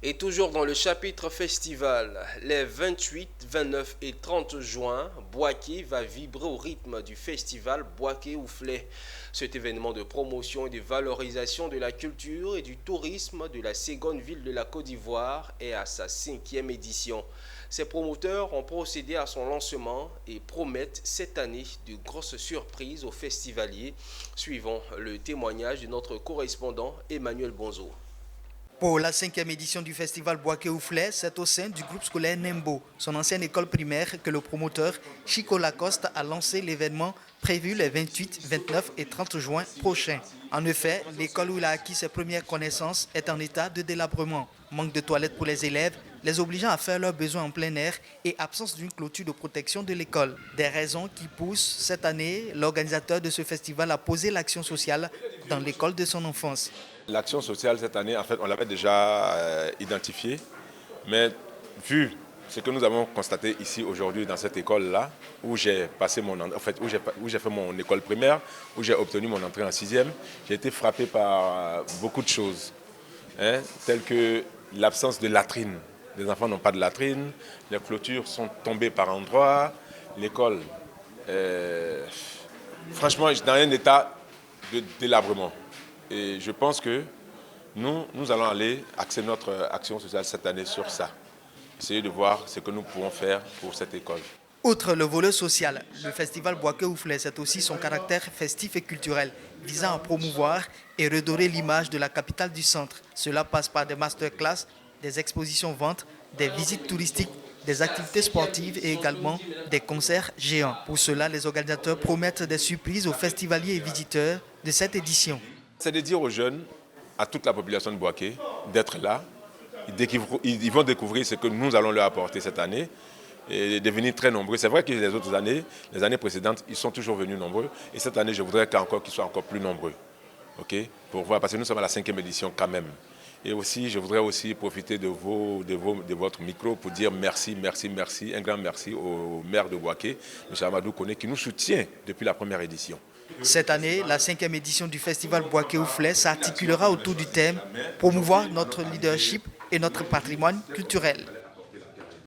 Et toujours dans le chapitre festival, les 28, 29 et 30 juin, Boaké va vibrer au rythme du festival Boaké Ouflé. Cet événement de promotion et de valorisation de la culture et du tourisme de la seconde ville de la Côte d'Ivoire est à sa cinquième édition. Ses promoteurs ont procédé à son lancement et promettent cette année de grosses surprises aux festivaliers, suivant le témoignage de notre correspondant Emmanuel Bonzo. Pour la cinquième édition du festival Boaké Ouflé, c'est au sein du groupe scolaire Nembo, son ancienne école primaire, que le promoteur Chico Lacoste a lancé l'événement prévu les 28, 29 et 30 juin prochains. En effet, l'école où il a acquis ses premières connaissances est en état de délabrement. Manque de toilettes pour les élèves, les obligeant à faire leurs besoins en plein air et absence d'une clôture de protection de l'école. Des raisons qui poussent cette année l'organisateur de ce festival à poser l'action sociale dans l'école de son enfance. L'action sociale cette année, en fait, on l'avait déjà identifiée, mais vu ce que nous avons constaté ici aujourd'hui dans cette école-là, où j'ai passé où j'ai fait mon école primaire, où j'ai obtenu mon entrée en sixième, j'ai été frappé par beaucoup de choses, telles que l'absence de latrines. Les enfants n'ont pas de latrines, les clôtures sont tombées par endroits, l'école, franchement, est dans un état de délabrement. Et je pense que nous allons aller axer notre action sociale cette année sur ça. Essayer de voir ce que nous pouvons faire pour cette école. Outre le volet social, le festival Boaké Ouflé, c'est aussi son caractère festif et culturel, visant à promouvoir et redorer l'image de la capitale du centre. Cela passe par des masterclass, des expositions-ventes, des visites touristiques, des activités sportives et également des concerts géants. Pour cela, les organisateurs promettent des surprises aux festivaliers et visiteurs de cette édition. C'est de dire aux jeunes, à toute la population de Boaké, d'être là. Ils vont découvrir ce que nous allons leur apporter cette année et devenir très nombreux. C'est vrai que les autres années, les années précédentes, ils sont toujours venus nombreux. Et cette année, je voudrais qu'ils soient encore plus nombreux. Okay? Pour voir, parce que nous sommes à la cinquième édition quand même. Et aussi, je voudrais aussi profiter de votre micro pour dire merci, un grand merci au maire de Boaké, M. Amadou Kone, qui nous soutient depuis la première édition. Cette année, la cinquième édition du festival Boaké Ouflé s'articulera autour du thème « Promouvoir notre leadership et notre patrimoine culturel ».